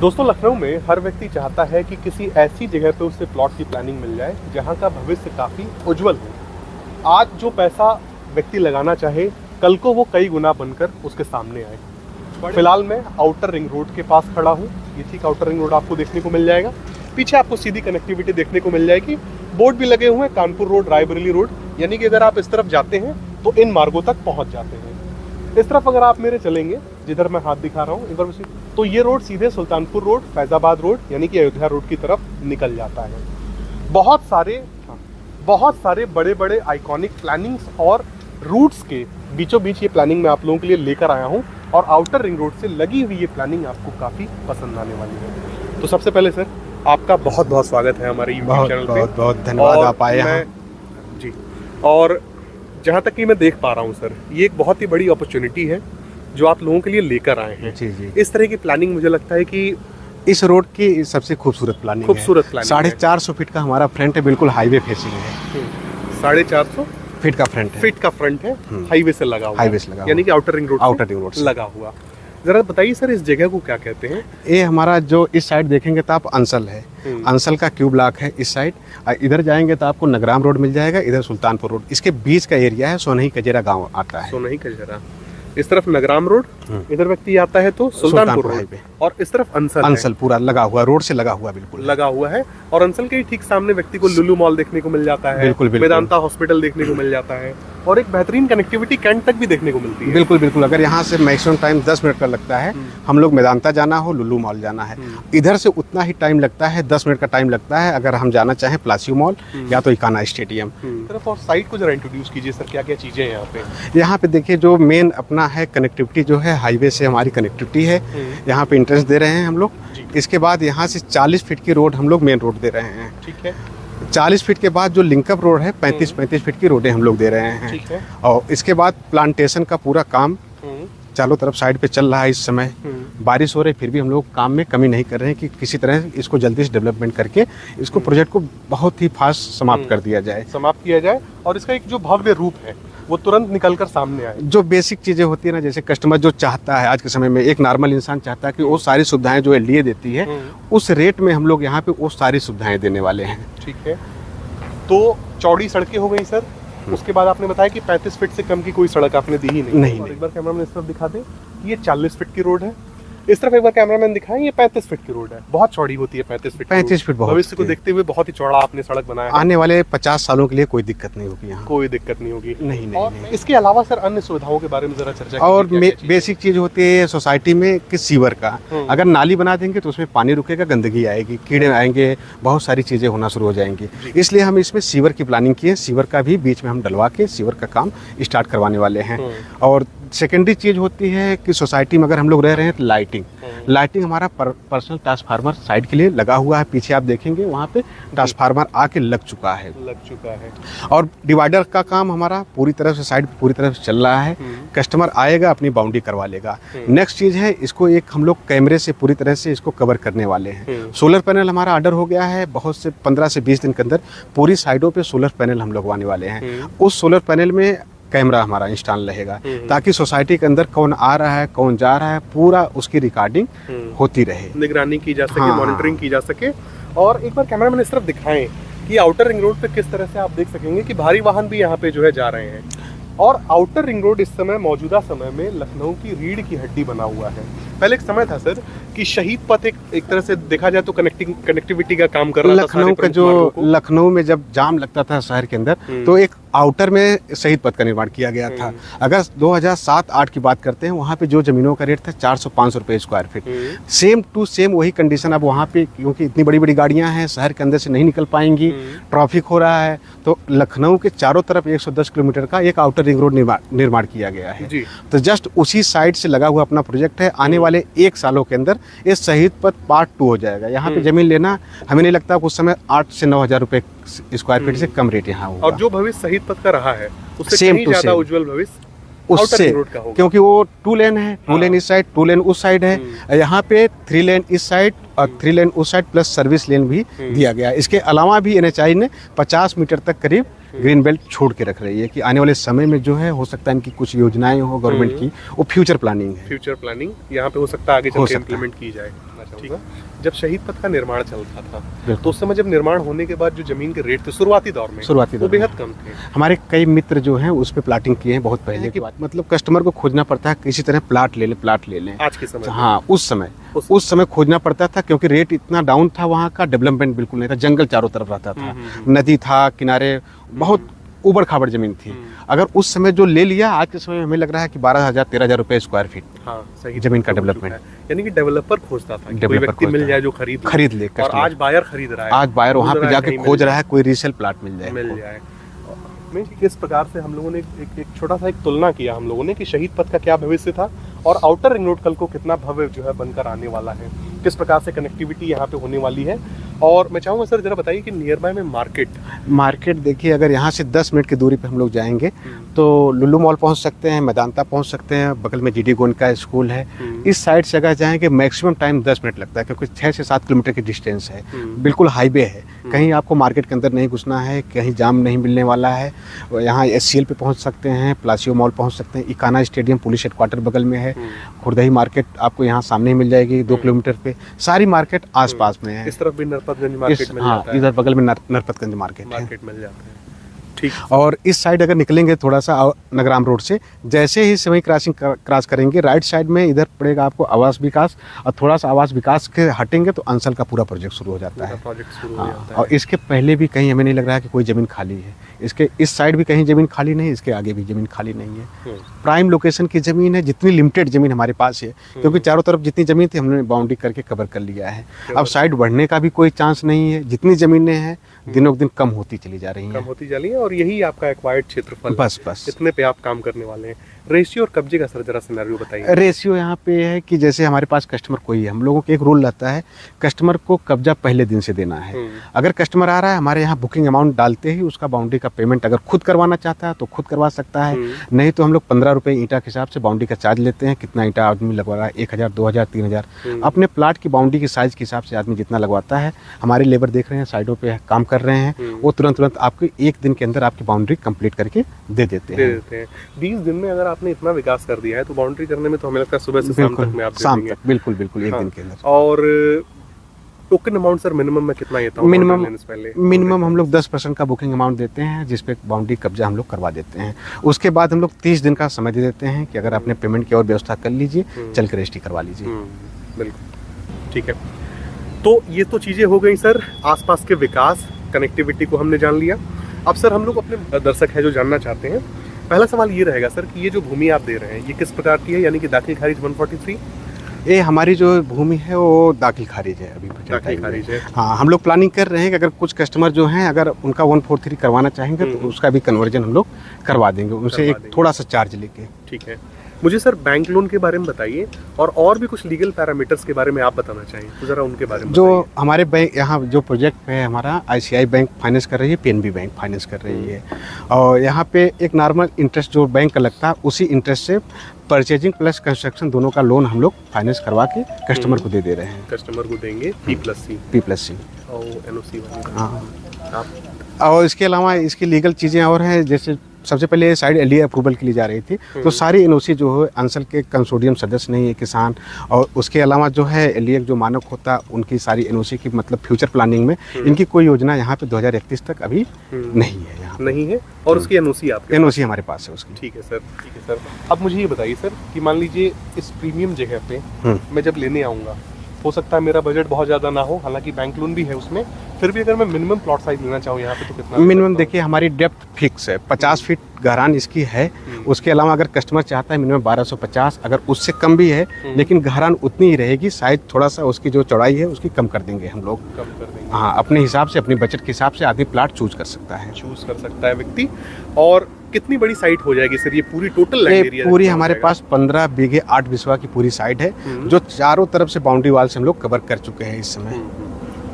दोस्तों, लखनऊ में हर व्यक्ति चाहता है कि किसी ऐसी जगह पे उसे प्लॉट की प्लानिंग मिल जाए जहां का भविष्य काफ़ी उज्जवल हो। आज जो पैसा व्यक्ति लगाना चाहे, कल को वो कई गुना बनकर उसके सामने आए। फिलहाल मैं आउटर रिंग रोड के पास खड़ा हूँ। ये ठीक आउटर रिंग रोड आपको देखने को मिल जाएगा। पीछे आपको सीधी कनेक्टिविटी देखने को मिल जाएगी। बोर्ड भी लगे हुए हैं, कानपुर रोड, रायबरेली रोड, यानी कि अगर आप इस तरफ जाते हैं तो इन मार्गों तक पहुँच जाते हैं। इस तरफ अगर आप मेरे चलेंगे, जिधर मैं हाथ दिखा रहा हूँ, इधर तो ये रोड सीधे सुल्तानपुर रोड, फैजाबाद रोड यानी कि अयोध्या रोड की तरफ निकल जाता है। बहुत सारे बड़े बड़े आइकॉनिक प्लानिंग्स और रूट्स के बीचों बीच ये प्लानिंग मैं आप लोगों के लिए लेकर आया हूँ और आउटर रिंग रोड से लगी हुई ये प्लानिंग आपको काफ़ी पसंद आने वाली है। तो सबसे पहले सर, आपका बहुत बहुत स्वागत है हमारे यूट्यूब चैनल पे। बहुत धन्यवाद आप आए हैं जी। और जहाँ तक कि मैं देख पा रहा हूँ सर, ये एक बहुत ही बड़ी अपॉर्चुनिटी है जो आप लोगों के लिए लेकर आए हैं। जी जी। इस तरह की प्लानिंग मुझे लगता है कि इस रोड की सबसे खूबसूरत प्लानिंग है। 450 फीट का हमारा फ्रंट है, बिल्कुल हाईवे फेसिंग है। 450 फीट का फ्रंट है, हाईवे से लगा हुआ, यानी कि आउटर रिंग रोड से लगा हुआ। जरा बताइए सर, इस जगह को क्या कहते हैं? ये हमारा जो इस साइड देखेंगे तो आप अंसल है, अंसल का क्यू ब्लॉक है इस साइड। इधर जाएंगे तो आपको नगराम रोड मिल जाएगा, इधर सुल्तानपुर रोड। इसके बीच का एरिया है, सोनही कजेरा गांव आता है। सोनही कजेरा, इस तरफ नगराम रोड, इधर व्यक्ति आता है तो सुल्तानपुर हाईवे, और इस तरफ अंसल पूरा लगा हुआ, रोड से लगा हुआ, बिल्कुल लगा हुआ है। और अंसल के ठीक सामने व्यक्ति को लुलु मॉल देखने को मिल जाता है, बिल्कुल वेदांता हॉस्पिटल देखने को मिल जाता है, और एक बेहतरीन कनेक्टिविटी कैंट तक भी देखने को मिलती है। बिल्कुल बिल्कुल। अगर यहाँ से मैक्सिमम टाइम 10 मिनट का लगता है, हम लोग मेदांता जाना हो, लुलु मॉल जाना है, इधर से उतना ही टाइम लगता है, 10 मिनट का टाइम लगता है अगर हम जाना चाहें प्लासियो मॉल या तो इकाना स्टेडियम तरफ। और साइट को जरा इंट्रोड्यूस कीजिए सर, क्या क्या चीजें हैं यहाँ पे? यहाँ पे देखिए, जो मेन अपना है कनेक्टिविटी जो है, हाईवे से हमारी कनेक्टिविटी है। यहाँ पे एंट्रेंस दे रहे हैं हम लोग। इसके बाद यहाँ से 40 फीट की रोड हम लोग मेन रोड दे रहे हैं। ठीक है। 40 फीट के बाद जो लिंकअप रोड है, 35 फीट की रोडें हम लोग दे रहे हैं। ठीक है। और इसके बाद प्लांटेशन का पूरा काम चारों तरफ साइड पे चल रहा है। इस समय बारिश हो रही, फिर भी हम लोग काम में कमी नहीं कर रहे हैं कि किसी तरह इसको जल्दी से डेवलपमेंट करके इसको प्रोजेक्ट को बहुत ही फास्ट समाप्त कर दिया जाए, और इसका एक जो भव्य रूप है वो तुरंत निकलकर सामने आए। जो बेसिक चीज़ें होती है ना, जैसे कस्टमर जो चाहता है आज के समय में, एक नॉर्मल इंसान चाहता है कि वो सारी सुविधाएं जो एलडीए देती है उस रेट में हम लोग यहाँ पे वो सारी सुविधाएं देने वाले हैं। ठीक है। तो चौड़ी सड़कें हो गई सर, उसके बाद आपने बताया कि 35 फीट से कम की कोई सड़क आपने दी ही नहीं। और एक बार कैमरामैन इस तरफ दिखा दे, ये 40 फीट की रोड है। इस तरफ एक बार कैमरामैन दिखाएं, ये 35 फीट की रोड है। बहुत चौड़ी होती है 35 फीट। भविष्य को देखते हुए बहुत ही चौड़ा आपने सड़क बनाया। आने वाले 50 सालों के लिए कोई दिक्कत नहीं होगी यहाँ, कोई दिक्कत नहीं होगी। नहीं। इसके अलावा सर अन्य सुविधाओं के बारे में जरा चर्चा। और बेसिक चीज होती है सोसाइटी में कि सीवर का, अगर नाली बना देंगे तो उसमें पानी रुकेगा, गंदगी आएगी, कीड़े आएंगे, बहुत सारी चीजें होना शुरू हो जाएंगी। इसलिए हम इसमें सीवर की प्लानिंग की है। सीवर का भी बीच में हम डलवा के सीवर का काम स्टार्ट करवाने वाले हैं। और सेकेंडरी चीज होती है कि सोसाइटी में अगर हम लोग रह रहे हैं तो लाइटिंग हमारा पर्सनल ट्रांसफार्मर साइड के लिए लगा हुआ है। पीछे आप देखेंगे वहाँ पे ट्रांसफार्मर आके लग चुका है। और डिवाइडर का काम हमारा पूरी तरह से साइड पूरी तरह से चल रहा है। कस्टमर आएगा अपनी बाउंड्री करवा लेगा। नेक्स्ट चीज है, इसको एक हम लोग कैमरे से पूरी तरह से इसको कवर करने वाले हैं। सोलर पैनल हमारा ऑर्डर हो गया है, बहुत से 15 से 20 दिन के अंदर पूरी साइडों पे सोलर पैनल हम लगवाने वाले हैं। उस सोलर पैनल में कैमरा हमारा इंस्टॉल रहेगा ताकि सोसाइटी के अंदर कौन आ रहा है, कौन जा रहा है, पूरा उसकी रिकॉर्डिंग होती रहे, निगरानी की जा सके, मॉनिटरिंग की जा सके। और एक बार कैमरामैन इस तरफ दिखाएं कि आउटर रिंग रोड पे किस तरह से आप देख सकेंगे कि भारी वाहन भी यहाँ पे जो है जा रहे हैं। और आउटर रिंग रोड इस समय, मौजूदा समय में लखनऊ की रीढ़ की हड्डी बना हुआ है। पहले एक समय था सर कि शहीद पथ एक तरह से देखा जाए तो कनेक्टिविटी का काम कर रहा था। लखनऊ का जो लखनऊ में जब जाम लगता था शहर के अंदर, तो एक आउटर में शहीद पथ का निर्माण किया गया था। अगर 2007-8 की बात करते हैं, वहाँ पे जो जमीनों का रेट था 400-500 रुपये square feet, same to same वही कंडीशन अब वहाँ पे, क्योंकि इतनी बड़ी बड़ी गाड़ियाँ हैं, शहर के अंदर से नहीं निकल पाएंगी, ट्रैफिक हो रहा है, तो लखनऊ के चारों तरफ 110 किलोमीटर का एक आउटर रिंग रोड निर्माण किया गया है। तो जस्ट उसी साइड से लगा हुआ अपना प्रोजेक्ट है। आने वाले 1 सालों के अंदर ये शहीद पथ पार्ट 2 हो जाएगा। यहाँ पे जमीन लेना हमें नहीं लगता उस समय 8 से 9 हज़ार रुपये स्क्वायर फीट से कम रेट यहाँ होगा। और जो भविष्य शहीद पथ का रहा है उससे कहीं ज्यादा उज्जवल भविष्य उससे, क्योंकि वो 2 लेन है, 2 लेन इस साइड, 2 लेन उस साइड है। यहाँ पे 3 लेन इस साइड और 3 लेन उस साइड प्लस सर्विस लेन भी दिया गया। इसके अलावा भी NHAI ने 50 मीटर तक करीब ग्रीन बेल्ट छोड़ के रख रही है कि आने वाले समय में जो है हो सकता है इनकी कुछ योजनाएं हो गवर्नमेंट की, वो फ्यूचर प्लानिंग है। फ्यूचर प्लानिंग यहाँ पे हो सकता है आगे चल के इम्प्लीमेंट की जाए। ठीक है। जब शहीद पथ का निर्माण चल रहा था तो उस समय जब निर्माण होने के बाद जो जमीन के रेट थे शुरुआती दौर में वो बेहद कम थे। हमारे कई मित्र जो हैं उस पे प्लाटिंग किए हैं बहुत पहले की बात, मतलब कस्टमर को खोजना पड़ता है किसी तरह प्लाट ले लें। आज के समय हाँ, उस समय खोजना पड़ता था क्योंकि रेट इतना डाउन था, वहाँ का डेवलपमेंट बिल्कुल नहीं था, जंगल चारों तरफ रहता था, नदी था किनारे, बहुत उबड़ खाबड़ जमीन थी। अगर उस समय जो ले लिया, आज के समय में हमें लग रहा है कि 12,000-13,000 रुपए स्क्वायर फीट सही जमीन का डेवलपमेंट, यानी कि डेवलपर खोजता था कि कोई व्यक्ति मिल जाए जो खरीद ले, और आज बायर खरीद रहा है, आज बायर वहाँ पे जाके खोज रहा है कोई रीसेल प्लाट मिल जाए। किस प्रकार से हम लोगों ने एक छोटा सा एक तुलना किया हम लोगों ने कि शहीद पथ का क्या भविष्य था और आउटर रिंग रोड कल को कितना भव्य जो है बनकर आने वाला है, किस प्रकार से कनेक्टिविटी यहाँ पे होने वाली है। और मैं चाहूँगा सर जरा बताइए कि नियर बाय में मार्केट देखिए, अगर यहाँ से 10 मिनट की दूरी पे हम लोग जाएंगे तो लुल्लू मॉल पहुँच सकते हैं, मैदानता पहुँच सकते हैं, बगल में GD गोंड का स्कूल है। इस साइड से अगर जाएंगे मैक्सिमम टाइम 10 मिनट लगता है क्योंकि 6 से 7 किलोमीटर की डिस्टेंस है, बिल्कुल हाईवे है, कहीं आपको मार्केट के अंदर नहीं घुसना है, कहीं जाम नहीं मिलने वाला है। यहाँ SCL पे पहुँच सकते हैं, प्लासियो मॉल पहुँच सकते हैं, इकाना स्टेडियम पुलिस हेडक्वार्टर बगल में है, खुर्दही मार्केट आपको यहाँ सामने ही मिल जाएगी 2 किलोमीटर पे, सारी मार्केट आसपास में है। इस तरफ भी नरपतगंज मार्केट मिल जाता है, इधर बगल में नरपतगंज मार्केट मिल जाता है। ठीक। और इस साइड अगर निकलेंगे थोड़ा सा नगराम रोड से, जैसे ही सिवई क्रॉसिंग क्रॉस करेंगे राइट साइड में इधर पड़ेगा आपको आवास विकास, और थोड़ा सा आवास विकास के हटेंगे तो अंसल का पूरा प्रोजेक्ट शुरू हो जाता है। और इसके पहले भी कहीं हमें नहीं लग रहा है कि कोई ज़मीन खाली है, इसके इस साइड भी कहीं ज़मीन खाली नहीं है, इसके आगे भी ज़मीन खाली नहीं है। प्राइम लोकेशन की ज़मीन है, जितनी लिमिटेड ज़मीन हमारे पास है क्योंकि चारों तरफ जितनी ज़मीन थी हमने बाउंड्री करके कवर कर लिया है। अब साइड बढ़ने का भी कोई चांस नहीं है, जितनी ज़मीनें हैं दिनों दिन कम होती चली जा रही हैं, और यही आपका एक्वायर्ड क्षेत्रफल, बस इतने पे आप काम करने वाले हैं। रेशियो और कब्जे का सर जरा सिनेरियो बताइए। रेशियो यहाँ पे है कि जैसे हमारे पास कस्टमर कोई है, हम लोगों के एक रूल रहता है कस्टमर को कब्जा पहले दिन से देना है। अगर कस्टमर आ रहा है हमारे यहाँ बुकिंग अमाउंट डालते ही उसका बाउंड्री का पेमेंट अगर खुद करवाना चाहता है तो खुद करवा सकता है, नहीं तो हम लोग 15 रुपये ईंटा के हिसाब से बाउंड्री का चार्ज लेते हैं। कितना ईंटा आदमी लगवा रहा है, 1000, 2000, 3000, अपने प्लाट की बाउंड्री की साइज के हिसाब से आदमी जितना लगवाता है। हमारे लेबर देख रहे हैं साइडों पे काम कर रहे हैं, वो तुरंत आपको 1 दिन के अंदर आपकी बाउंड्री कंप्लीट करके दे देते हैं। 20 दिन में अगर आपने इतना विकास कर दिया है तो बाउंड्री करने में तो हमें लगता है सुबह से शाम तक में आप शाम तक बिल्कुल 1 दिन के अंदर। और टोकन अमाउंट सर मिनिमम में कितना लेता हूँ? मिनिमम हम लोग 10% का बुकिंग अमाउंट देते हैं जिसपे बाउंड्री कब्जा हम लोग करवा देते हैं। उसके बाद हम लोग 30 दिन का समय दे देते हैं कि अगर आपने पेमेंट की और व्यवस्था कर लीजिए, चल के रजिस्ट्री करवा लीजिए। बिल्कुल ठीक है। तो ये तो चीज़ें हो गई सर आसपास के विकास, कनेक्टिविटी को हमने जान लिया। अब सर हम लोग अपने दर्शक है जो जानना चाहते हैं, पहला सवाल ये रहेगा सर कि ये जो भूमि आप दे रहे हैं ये किस प्रकार की है, यानी कि दाखिल खारिज 143? ये हमारी जो भूमि है वो दाखिल खारिज है, अभी दाखिल खारिज है। हाँ, हम लोग प्लानिंग कर रहे हैं कि अगर कुछ कस्टमर जो हैं अगर उनका 143 करवाना चाहेंगे तो उसका भी कन्वर्जन हम लोग करवा देंगे उनसे, एक थोड़ा सा चार्ज लेके। ठीक है। मुझे सर बैंक लोन के बारे में बताइए और भी कुछ लीगल पैरामीटर्स के बारे में आप बताना चाहिए तो जरा उनके बारे में जो हमारे बैंक यहाँ जो प्रोजेक्ट है हमारा ICI बैंक फाइनेंस कर रही है, PNB बैंक फाइनेंस कर रही है, और यहाँ पे एक नॉर्मल इंटरेस्ट जो बैंक का लगता है उसी इंटरेस्ट से परचेजिंग प्लस कंस्ट्रक्शन दोनों का लोन हम लोग फाइनेंस करवा के कस्टमर को दे रहे हैं। कस्टमर को देंगे P+C और NOC वाली। हाँ, और इसके अलावा इसकी लीगल चीज़ें और हैं, जैसे सबसे पहले साइड LDA अप्रूवल के लिए जा रही थी तो सारी NOC जो है अंसल के कंसोर्टियम सदस्य नहीं है किसान, और उसके अलावा जो है LDA जो मानक होता है उनकी सारी NOC की मतलब फ्यूचर प्लानिंग में इनकी कोई योजना यहाँ पे 2031 तक अभी नहीं है, यहाँ नहीं है। और उसकी NOC आपके NOC हमारे पास है उसकी। ठीक है सर, ठीक है सर। अब मुझे ये बताइए सर कि मान लीजिए इस प्रीमियम जगह पे मैं जब लेने आऊँगा, हो सकता है मेरा बजट बहुत ज़्यादा ना हो, हालांकि बैंक लोन भी है उसमें, फिर भी अगर मैं मिनिमम प्लॉट साइज लेना चाहूँ यहाँ पे तो कितना? मिनिमम देखिए हमारी डेप्थ फिक्स है, 50 फीट गहरान इसकी है। उसके अलावा अगर कस्टमर चाहता है मिनिमम 1250, अगर उससे कम भी है लेकिन गहरान उतनी ही रहेगी, साइज थोड़ा सा उसकी जो चौड़ाई है उसकी कम कर देंगे हम लोग। कम कर देंगे। हाँ, अपने हिसाब से अपने बजट के हिसाब से आदमी प्लाट चूज कर सकता है व्यक्ति। और कितनी बड़ी साइट हो जाएगी सर ये पूरी टोटल लैंड एरिया? पूरी हमारे पास 15 बीघे 8 बिस्वा की पूरी साइट है जो चारों तरफ से बाउंड्री वाल से हम लोग कवर कर चुके हैं इस समय।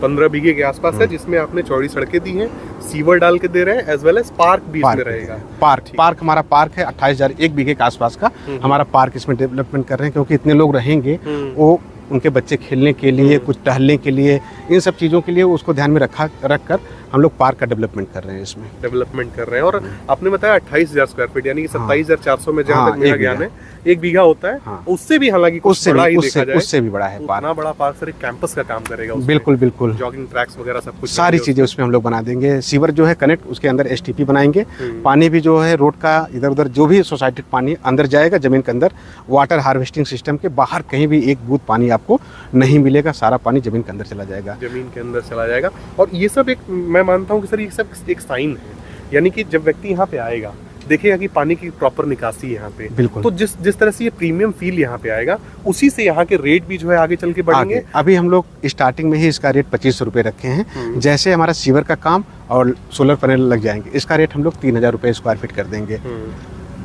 15 बीघे के आसपास है जिसमें आपने चौड़ी सड़कें दी हैं, सीवर डाल के दे रहे हैं, एज वेल एज पार्क भी इसमें रहेगा। पार्क हमारा पार्क है 28,000 1 बीघे के आसपास का हमारा पार्क इसमें डेवलपमेंट कर रहे हैं, क्योंकि इतने लोग रहेंगे वो उनके बच्चे खेलने के लिए, कुछ टहलने के लिए, इन सब चीज़ों के लिए उसको ध्यान में रख कर हम लोग पार्क का डेवलपमेंट कर रहे हैं इसमें। डेवलपमेंट कर रहे हैं। और आपने बताया 28,000 स्क्वायर फीट, यानी कि 27,400 में जहाँ हाँ, तक मेरा ज्ञान है 1 बीघा होता है। हाँ। उससे भी हालांकि कुछ बड़ा ही देखा जाए, उससे भी बड़ा है तो पार्क। इतना बड़ा पार्क सर एक कैंपस का काम करेगा उसमें। बिल्कुल बिल्कुल, जॉगिंग ट्रैक्स वगैरह सब कुछ, सारी चीजें उसमें हम लोग बना देंगे। सीवर जो है कनेक्ट, उसके अंदर एसटीपी बनाएंगे। पानी भी जो है रोड का इधर उधर जो भी सोसाइटी पानी अंदर जाएगा जमीन के अंदर, वाटर हार्वेस्टिंग सिस्टम के बाहर कहीं भी एक बूंद पानी आपको नहीं मिलेगा, सारा पानी जमीन के अंदर चला जाएगा। जमीन के अंदर चला जाएगा। और ये सब एक, मैं मानता हूँ कि सर ये सब एक साइन है, यानी कि जब व्यक्ति यहाँ पे आएगा देखेगा कि पानी की प्रॉपर निकासी है यहाँ पे, बिल्कुल। तो जिस तरह से ये प्रीमियम फील यहाँ पे आएगा, उसी से यहाँ के रेट भी जो है आगे चल के बढ़ेंगे। अभी हम लोग स्टार्टिंग में ही इसका रेट 2500 रुपये रखे हैं। जैसे हमारा सीवर का काम और सोलर पैनल लग जाएंगे, इसका रेट हम लोग 3000 रुपये स्क्वायर फीट कर देंगे।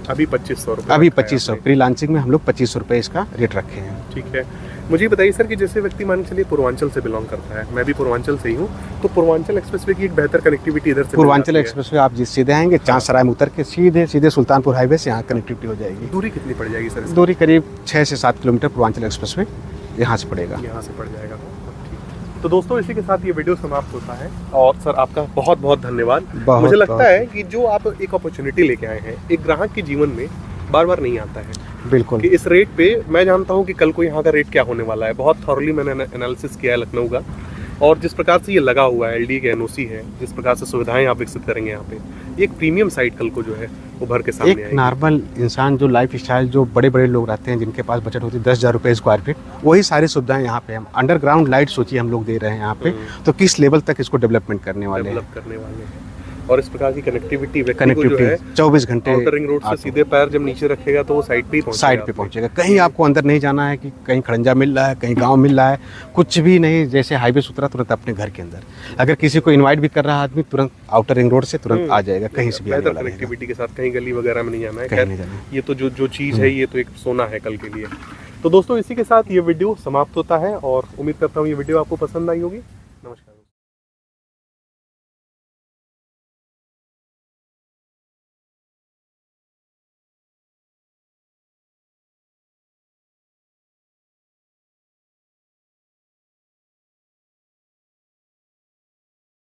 अभी 2500 रुपये, अभी 2500 प्री लॉन्चिंग में हम लोग 2500 रुपये इसका रेट रखे हैं। ठीक है। मुझे बताइए सर कि जैसे व्यक्ति मान के चलिए पूर्वांचल से बिलोंग करता है, मैं भी पूर्वांचल से ही हूँ, तो पूर्वांचल एक्सप्रेसवे की एक बेहतर कनेक्टिविटी इधर से पूर्वांचल एक्सप्रेसवे आप जिस सीधे आएंगे चांदसराय में उतर के सीधे सुल्तानपुर हाईवे से यहाँ कनेक्टिविटी हो जाएगी। दूरी कितनी पड़ जाएगी सर? दूरी करीब 6 से 7 किलोमीटर पूर्वांचल एक्सप्रेसवे यहाँ से पड़ेगा। यहाँ से पड़ जाएगा। तो दोस्तों इसी के साथ ये वीडियो समाप्त होता है, और सर आपका बहुत बहुत धन्यवाद। मुझे लगता है कि जो आप एक अपॉर्चुनिटी लेके आए हैं, एक ग्राहक के जीवन में बार बार नहीं आता है। बिल्कुल। कि इस रेट पे मैं जानता हूँ कि कल को यहाँ का रेट क्या होने वाला है। बहुत थॉरली मैंने एनालिसिस किया है लखनऊ का, और जिस प्रकार से ये लगा हुआ है, एलडी के एनओसी है, जिस प्रकार से सुविधाएं आप विकसित करेंगे यहाँ पे, एक प्रीमियम साइट कल को जो है उभर के सामने आएगी। एक नॉर्मल इंसान जो लाइफ स्टाइल, जो बड़े बड़े लोग रहते हैं जिनके पास बजट होती है 10,000 रुपये स्क्वायर फीट, वही सारी सुविधाएं यहाँ पे हम अंडरग्राउंड लाइट सोचिए हम लोग दे रहे हैं यहाँ पे, तो किस लेवल तक इसको डेवलपमेंट करने वाले हैं। और इस प्रकार की कनेक्टिविटी जो है 24 घंटे आउटर रिंग रोड से सीधे पैर जब नीचे रखेगा तो वो साइड पे पहुंचेगा। कहीं आपको अंदर नहीं जाना है कि कहीं खड़ंजा मिल रहा है, कहीं गांव मिल रहा है, कुछ भी नहीं। जैसे हाईवे से उतरा तुरंत अपने घर के अंदर, अगर किसी को इनवाइट भी कर रहा है आदमी, तुरंत आउटर रिंग रोड से तुरंत आ जाएगा, कहीं से भी आने वाला कनेक्टिविटी के साथ कहीं गली वगैरह में नहीं जाना है। कहीं नहीं जाना। ये तो जो चीज़ है ये तो एक सोना है कल के लिए। तो दोस्तों इसी के साथ ये वीडियो समाप्त होता है, और उम्मीद करता हूँ ये वीडियो आपको पसंद आई होगी। नमस्कार।